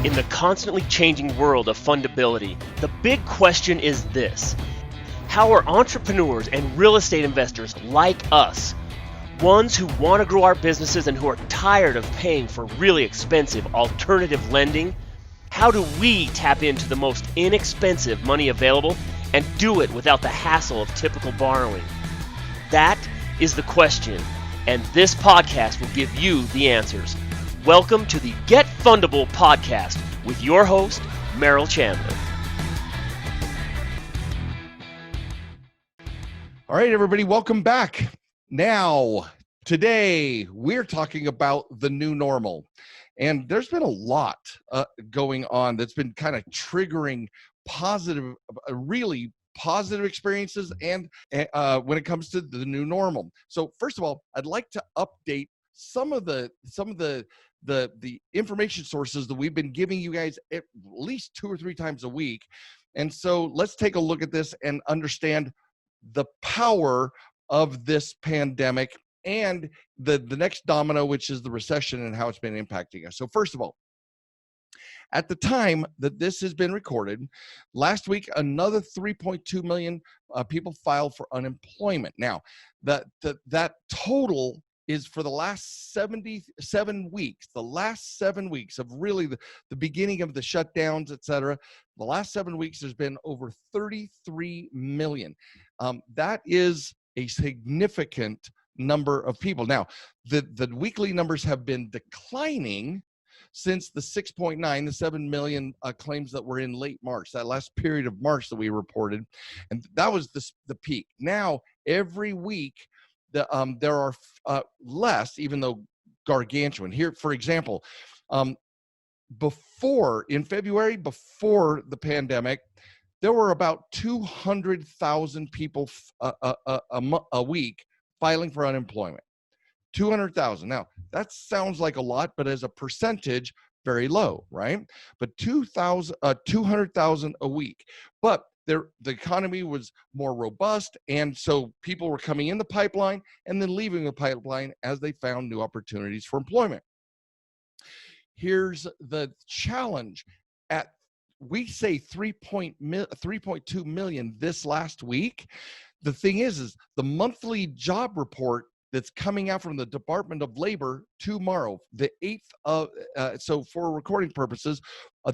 In the constantly changing world of fundability, the big question is this: how are entrepreneurs and real estate investors like us, ones who want to grow our businesses and who are tired of paying for really expensive alternative lending, how do we tap into the most inexpensive money available and do it without the hassle of typical borrowing? That is the question, and this podcast will give you the answers. Welcome to the Get Fundable podcast with your host, Merrill Chandler. All right, everybody, welcome back. Now, today, we're talking about the new normal. And there's been a lot going on that's been kind of triggering positive, really positive experiences and when it comes to the new normal. So first of all, I'd like to update some of the information sources that we've been giving you guys at least 2 or 3 times a week. And so let's take a look at this and understand the power of this pandemic and the next domino, which is the recession and how it's been impacting us. So first of all, at the time that this has been recorded, last week, another 3.2 million people filed for unemployment. Now, that total is for the last 77 weeks, the last 7 weeks of really the beginning of the shutdowns, et cetera. The last 7 weeks, there's been over 33 million. That is a significant number of people. Now, the weekly numbers have been declining since the 6.9, the 7 million claims that were in late March, that last period of March that we reported. And that was the peak. Now, every week, there are less, even though gargantuan. Here, for example, in February, before the pandemic, there were about 200,000 people a week filing for unemployment. 200,000. Now, that sounds like a lot, but as a percentage, very low, right? But 200,000 a week. But the economy was more robust, and so people were coming in the pipeline and then leaving the pipeline as they found new opportunities for employment. Here's the challenge. We say 3.2 million this last week. The thing is the monthly job report that's coming out from the Department of Labor tomorrow, the 8th of, so for recording purposes,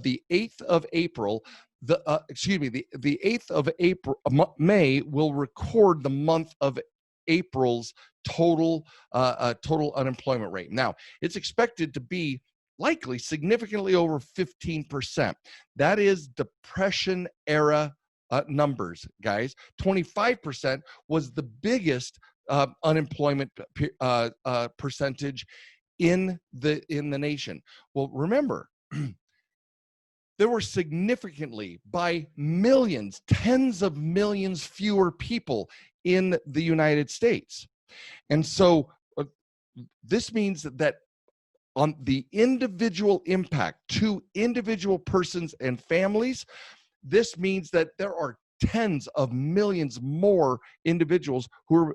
the 8th of April, the 8th of April, May will record the month of April's total unemployment rate. Now, it's expected to be likely significantly over 15%. That is Depression era numbers, guys. 25% was the biggest unemployment percentage in the nation. Well, remember, there were significantly, by millions, tens of millions fewer people in the United States. And so this means that on the individual impact to individual persons and families, this means that there are tens of millions more individuals who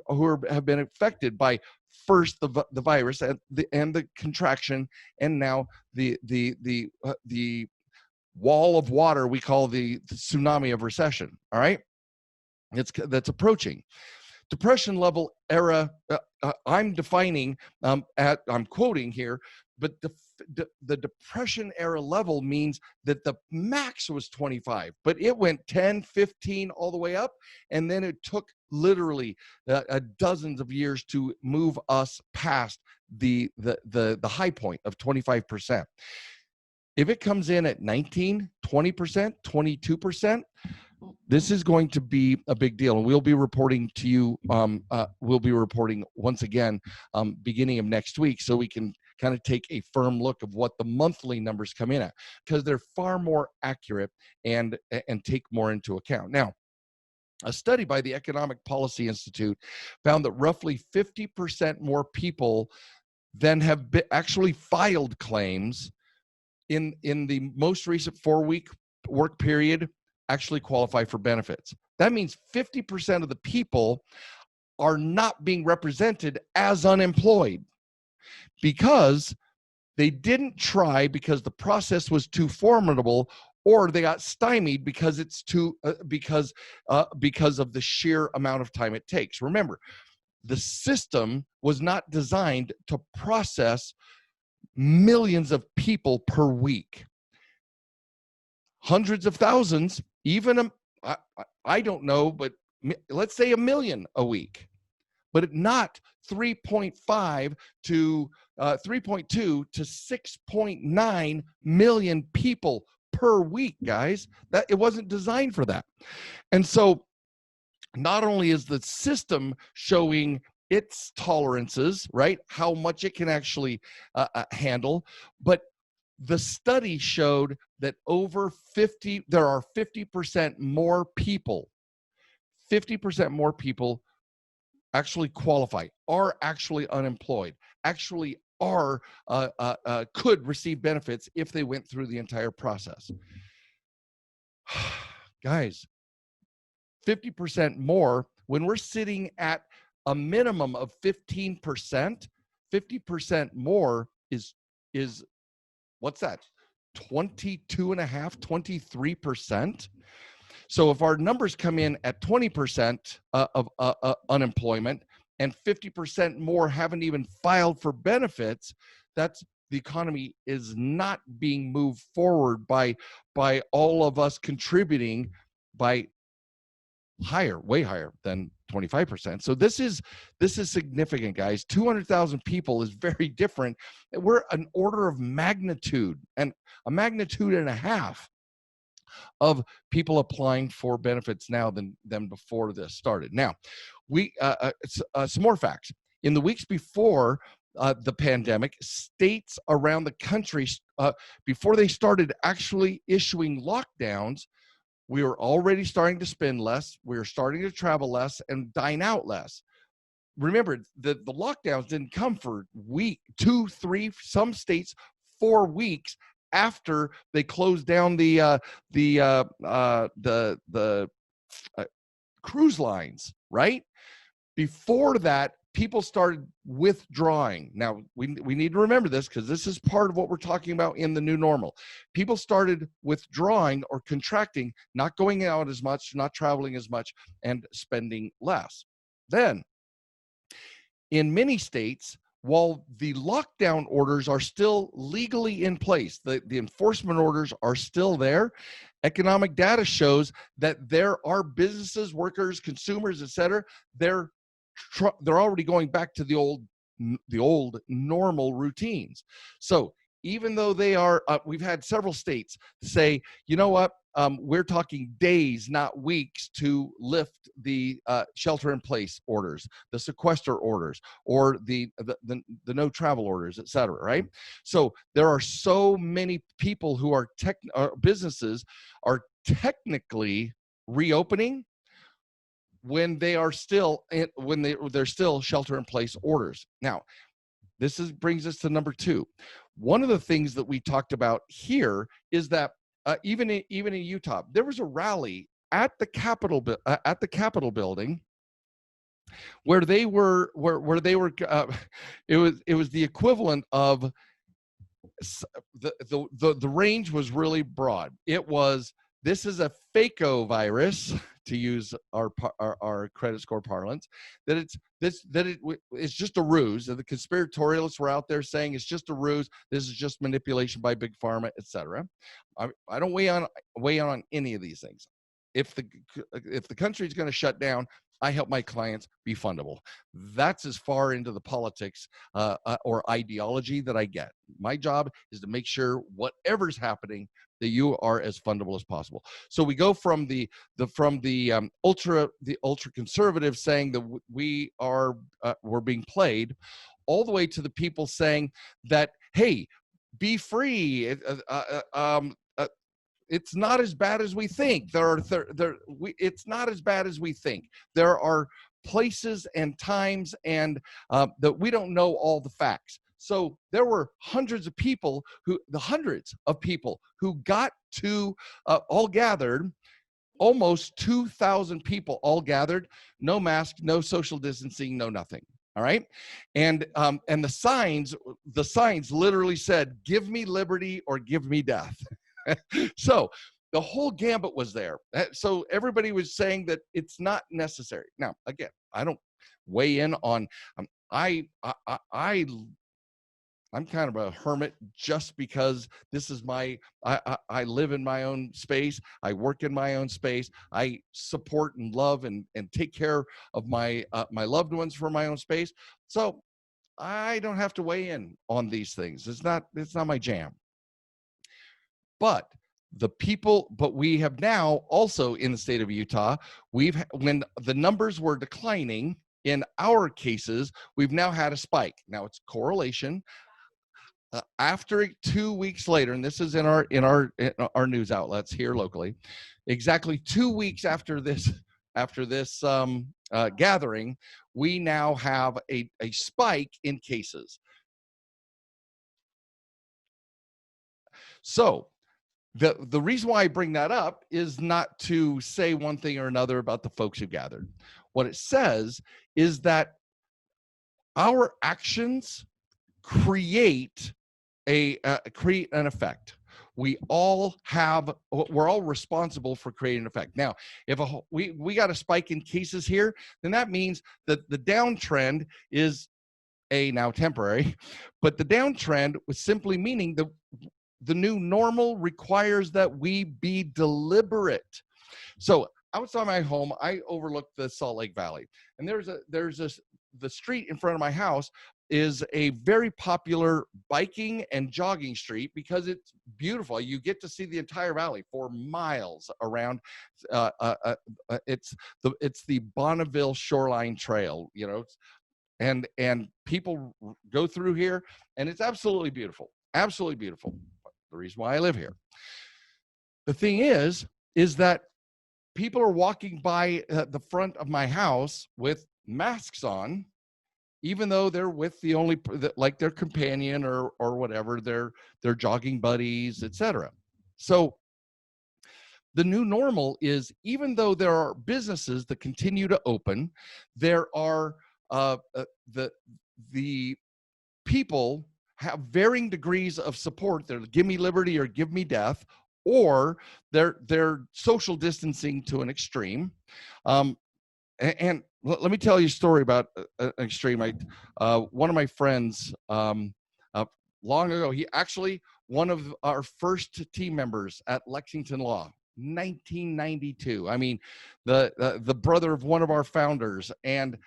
have been affected by first the virus and the contraction, and now the wall of water we call the tsunami of recession. All right, that's approaching. Depression level era. I'm defining. I'm quoting here, but the Depression era level means that the max was 25, but it went 10, 15, all the way up, and then it took literally dozens of years to move us past the high point of 25%. If it comes in at 19, 20%, 22%, this is going to be a big deal, and we'll be reporting to you. We'll be reporting once again beginning of next week, so we can kind of take a firm look of what the monthly numbers come in at, because they're far more accurate and take more into account. Now, a study by the Economic Policy Institute found that roughly 50% more people than have actually filed claims in the most recent 4-week work period actually qualify for benefits. That means 50% of the people are not being represented as unemployed because They didn't try because the process was too formidable, or they got stymied because it's too because of the sheer amount of time it takes. Remember, the system was not designed to process millions of people per week, hundreds of thousands, even I don't know, but let's say 1 million a week, but not 3.5 to 3.2 to 6.9 million people per week, guys. That it wasn't designed for that. And so not only is the system showing its tolerances, right, how much it can actually handle, but the study showed that there are 50% more people, 50% more people actually qualify, are actually unemployed, actually are could receive benefits if they went through the entire process. Guys, 50% more, when we're sitting at a minimum of 15%, 50% more is what's that? 22.5, 23%. So if our numbers come in at 20% of unemployment and 50% more haven't even filed for benefits, that's the economy is not being moved forward by all of us contributing by way higher than 25%. So this is significant, guys. 200,000 people is very different. We're an order of magnitude and a magnitude and a half of people applying for benefits now than before this started. Now, some more facts. In the weeks before the pandemic, states around the country, before they started actually issuing lockdowns, we were already starting to spend less. We were starting to travel less and dine out less. Remember, the lockdowns didn't come for week, 2, 3, some states 4 weeks after they closed down the cruise lines, right? Before that, people started withdrawing. Now, we need to remember this because this is part of what we're talking about in the new normal. People started withdrawing or contracting, not going out as much, not traveling as much, and spending less. Then, in many states, while the lockdown orders are still legally in place, the enforcement orders are still there, economic data shows that there are businesses, workers, consumers, et cetera, they're already going back to the old normal routines. So even though they are, we've had several states say, you know what, we're talking days, not weeks, to lift the shelter-in-place orders, the sequester orders, or the no travel orders, et cetera, right? So there are so many people who are businesses are technically reopening when they are still they're still shelter-in-place orders. Now, this brings us to number 2. One of the things that we talked about here is that even in Utah, there was a rally at the Capitol building where they were it was the equivalent of the range was really broad. It was, this is a FACO virus, to use our credit score parlance, that it's just a ruse. The conspiratorialists were out there saying it's just a ruse. This is just manipulation by big pharma, etc. I don't weigh on any of these things. If the country is going to shut down, I help my clients be fundable. That's as far into the politics or ideology that I get. My job is to make sure whatever's happening, that you are as fundable as possible. So we go from the ultra conservative saying that we're being played, all the way to the people saying that, hey, be free. It's not as bad as we think. It's not as bad as we think. There are places and times and that we don't know all the facts. So there were hundreds of people who got to all gathered, almost 2,000 people all gathered, no mask, no social distancing, no nothing. All right. And the signs literally said, give me liberty or give me death. So the whole gambit was there. So everybody was saying that it's not necessary. Now, again, I don't weigh in on, I'm kind of a hermit just because this is I live in my own space. I work in my own space. I support and love and take care of my loved ones for my own space. So I don't have to weigh in on these things. It's not my jam. But we have now also in the state of Utah, when the numbers were declining in our cases, we've now had a spike. Now it's correlation. After 2 weeks later, and this is in our news outlets here locally, exactly 2 weeks after this gathering, we now have a spike in cases. So the reason why I bring that up is not to say one thing or another about the folks who gathered. What it says is that our actions create an effect. We're all responsible for creating an effect. Now, if we got a spike in cases here, then that means that the downtrend is now temporary, but the downtrend was simply meaning the new normal requires that we be deliberate. So outside my home, I overlook the Salt Lake Valley, and the street in front of my house is a very popular biking and jogging street because it's beautiful. You get to see the entire valley for miles around. It's the Bonneville Shoreline Trail, and people go through here, and it's absolutely beautiful. Absolutely beautiful. The reason why I live here. The thing is that people are walking by the front of my house with masks on, even though they're with their companion or whatever, their jogging buddies, etc. So the new normal is, even though there are businesses that continue to open, there are the people have varying degrees of support. They're give me liberty or give me death, or they're social distancing to an extreme. And let me tell you a story about an extreme. One of my friends, long ago, he actually one of our first team members at Lexington Law, 1992. I mean, the brother of one of our founders, and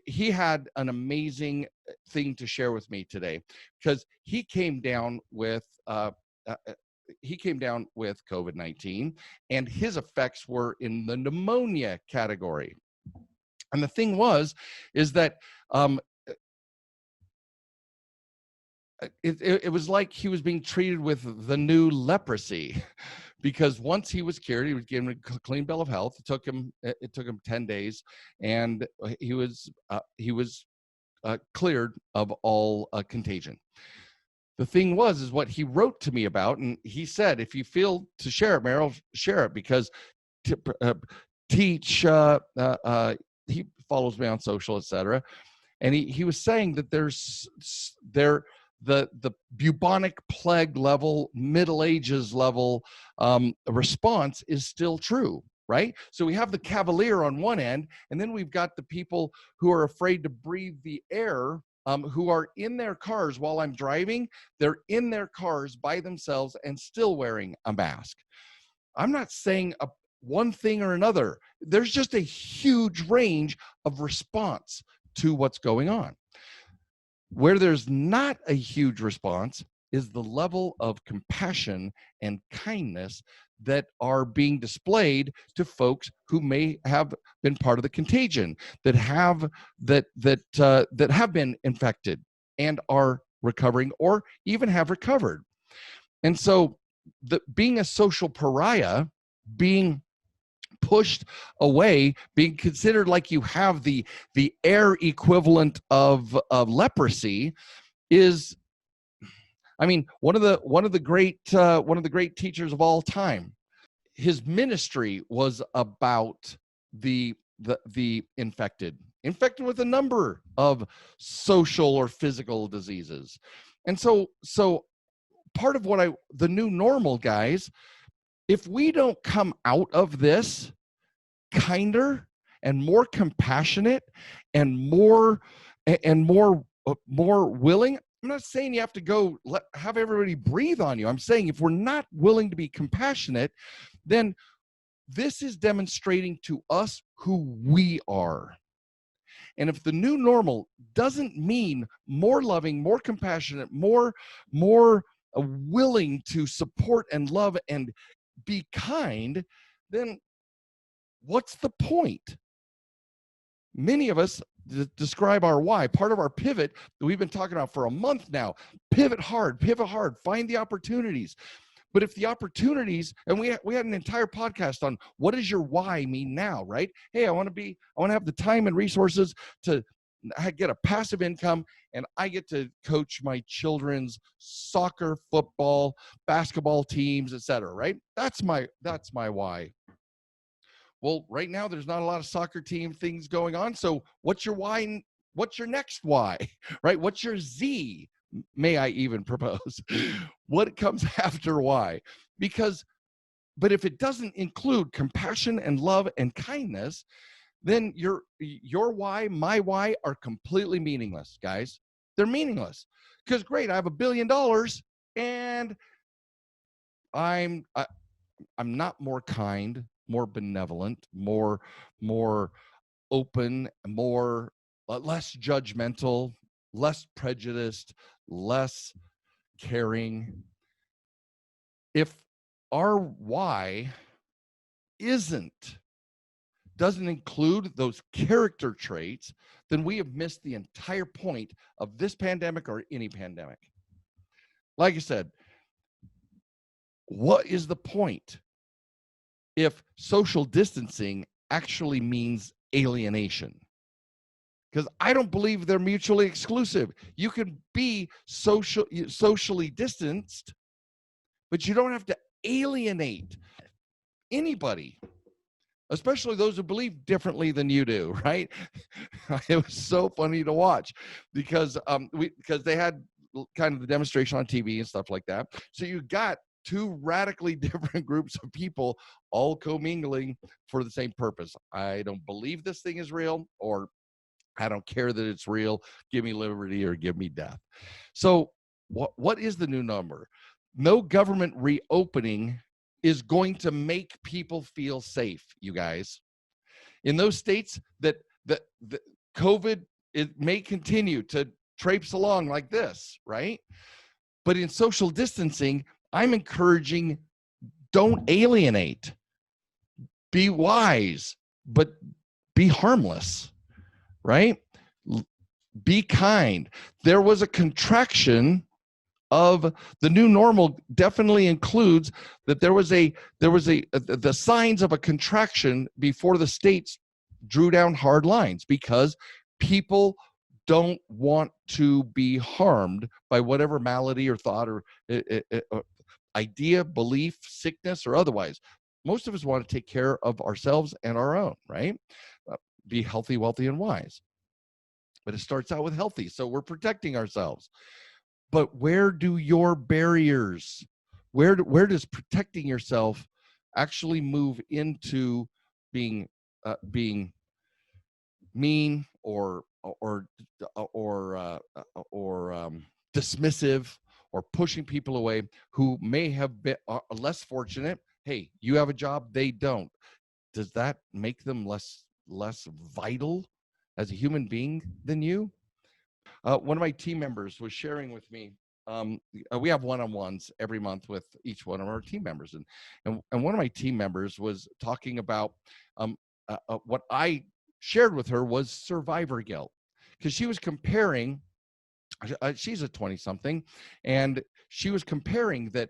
he had an amazing thing to share with me today, because he came down with COVID-19, and his effects were in the pneumonia category. And the thing is that it was like he was being treated with the new leprosy, because once he was cured, he was given a clean bill of health. It took him 10 days, and he was cleared of all contagion. The thing is what he wrote to me about, and he said, if you feel to share it, Merrill, share it, because Teach, he follows me on social, etc. And he was saying that the bubonic plague level, Middle Ages level response is still true, right? So we have the cavalier on one end, and then we've got the people who are afraid to breathe the air, who are in their cars while I'm driving. They're in their cars by themselves and still wearing a mask. I'm not saying one thing or another. There's just a huge range of response to what's going on. Where there's not a huge response is the level of compassion and kindness that are being displayed to folks who may have been part of the contagion, that have been infected and are recovering, or even have recovered. And so being a social pariah, being pushed away, being considered like you have the air equivalent of leprosy, is, I mean, one of the great teachers of all time, his ministry was about the infected infected with a number of social or physical diseases. And so part of the new normal, guys, if we don't come out of this kinder and more compassionate and more willing, I'm not saying you have to go have everybody breathe on you. I'm saying if we're not willing to be compassionate, then this is demonstrating to us who we are. And if the new normal doesn't mean more loving, more compassionate, more willing to support and love and be kind, then what's the point? Many of us describe our why. Part of our pivot that we've been talking about for a month now, pivot hard, find the opportunities. But if the opportunities, and we had an entire podcast on what does your why mean now, right? Hey, I want to have the time and resources to get a passive income, and I get to coach my children's soccer, football, basketball teams, etc. Right? That's my why. Well, right now there's not a lot of soccer team things going on. So what's your why? What's your next why? Right? What's your Z? May I even propose? What comes after why? But if it doesn't include compassion and love and kindness, then your why, my why are completely meaningless, guys. They're meaningless. Because great, I have $1 billion and I'm not more kind, more benevolent, more open, less judgmental, less prejudiced, less caring. If our why doesn't include those character traits, then we have missed the entire point of this pandemic or any pandemic. Like I said, what is the point if social distancing actually means alienation? Because I don't believe they're mutually exclusive. You can be socially distanced, but you don't have to alienate anybody, especially those who believe differently than you do, right? It was so funny to watch because they had kind of the demonstration on TV and stuff like that. So you got two radically different groups of people all commingling for the same purpose. I don't believe this thing is real, or I don't care that it's real. Give me liberty or give me death. So what is the new number? No government reopening is going to make people feel safe, you guys. In those states that the COVID, it may continue to traipse along like this, right? But in social distancing, I'm encouraging, don't alienate. Be wise, but be harmless. Right? Be kind. There was a contraction of the new normal. Definitely includes that there was the signs of a contraction before the states drew down hard lines, because people don't want to be harmed by whatever malady or thought or idea, belief, sickness, or otherwise. Most of us want to take care of ourselves and our own, right? Be healthy, wealthy, and wise. But it starts out with healthy, so we're protecting ourselves. But where do your barriers, where does protecting yourself actually move into being mean or dismissive, or pushing people away who may have been less fortunate? Hey, you have a job, they don't. Does that make them less vital as a human being than you? One of my team members was sharing with me, we have one-on-ones every month with each one of our team members. And one of my team members was talking about what I shared with her was survivor guilt, because she was comparing, she's a 20-something, and she was comparing that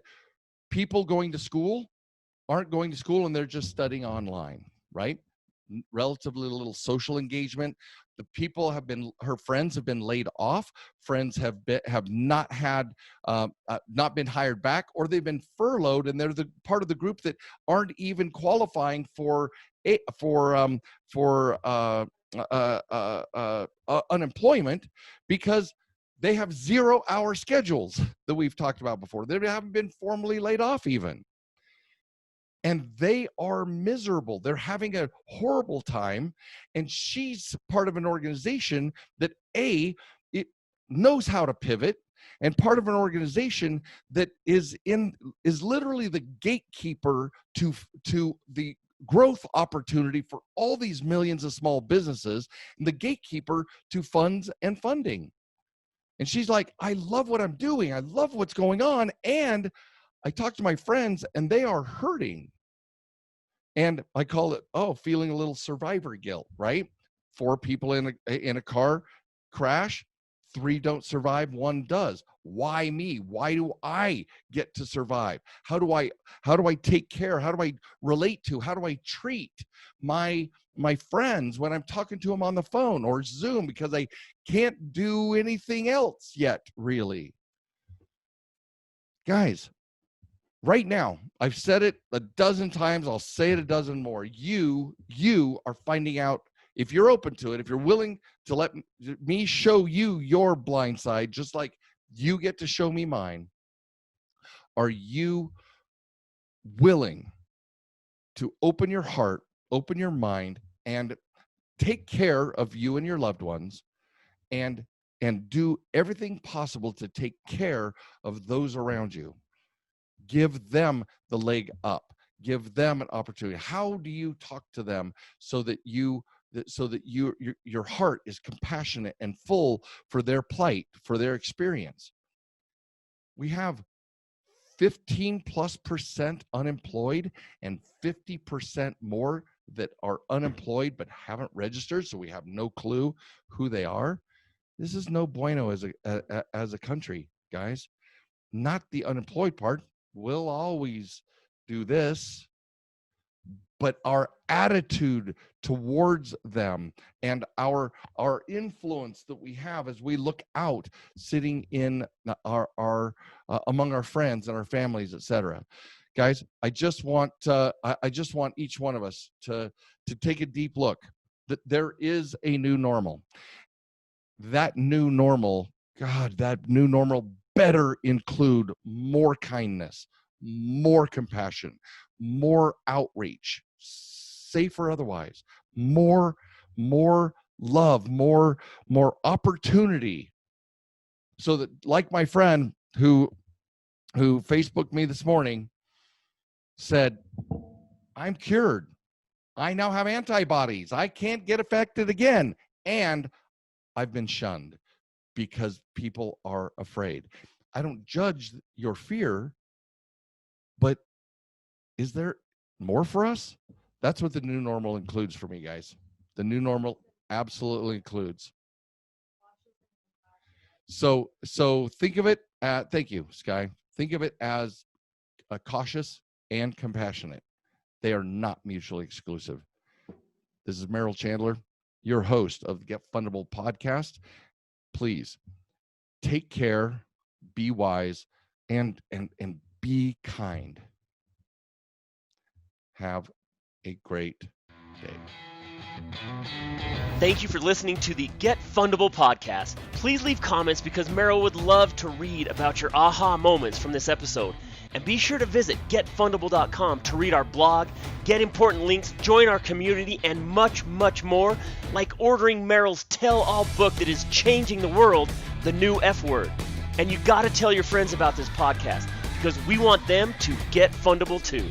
people going to school aren't going to school and they're just studying online, right? relatively little social engagement. The people her friends have been laid off. Friends have not been hired back, or they've been furloughed, and they're the part of the group that aren't even qualifying for unemployment because they have 0-hour schedules that we've talked about before. They haven't been formally laid off even. And they are miserable. They're having a horrible time. And she's part of an organization that it knows how to pivot, and part of an organization that is literally the gatekeeper to the growth opportunity for all these millions of small businesses, and the gatekeeper to funds and funding. And she's like, I love what I'm doing. I love what's going on. And I talk to my friends and they are hurting. And I call it, feeling a little survivor guilt, right? 4 people in a car crash, 3 don't survive, 1 does. Why me? Why do I get to survive? How do I take care? How do I relate to? How do I treat my friends when I'm talking to them on the phone or Zoom, because I can't do anything else yet, really? Guys, right now, I've said it a dozen times. I'll say it a dozen more. You are finding out, if you're open to it, if you're willing to let me show you your blind side, just like you get to show me mine. Are you willing to open your heart, open your mind, and take care of you and your loved ones, and do everything possible to take care of those around you? Give them the leg up. Give them an opportunity. How do you talk to them so that your heart is compassionate and full for their plight, for their experience? We have 15+% unemployed, and 50% more that are unemployed but haven't registered, so we have no clue who they are. This is no bueno as a country, guys. Not the unemployed part. We'll always do this, but our attitude towards them and our influence that we have as we look out, sitting in our among our friends and our families, etc. Guys, I just want each one of us to take a deep look that there is a new normal. That new normal, that new normal better include more kindness, more compassion, more outreach, safe or otherwise, more love, more opportunity. So that, like my friend who Facebooked me this morning, said, I'm cured. I now have antibodies. I can't get affected again. And I've been shunned because people are afraid. I don't judge your fear, but is there more for us? That's what the new normal includes for me, guys. The new normal absolutely includes. So think of it, thank you, Sky. Think of it as cautious and compassionate. They are not mutually exclusive. This is Merrill Chandler, your host of the Get Fundable podcast. Please take care, be wise, and be kind. Have a great day. Thank you for listening to the Get Fundable podcast. Please leave comments because Merrill would love to read about your aha moments from this episode. And be sure to visit getfundable.com to read our blog, get important links, join our community, and much, much more, like ordering Merrill's tell-all book that is changing the world, The New F Word. And you got to tell your friends about this podcast because we want them to get fundable too.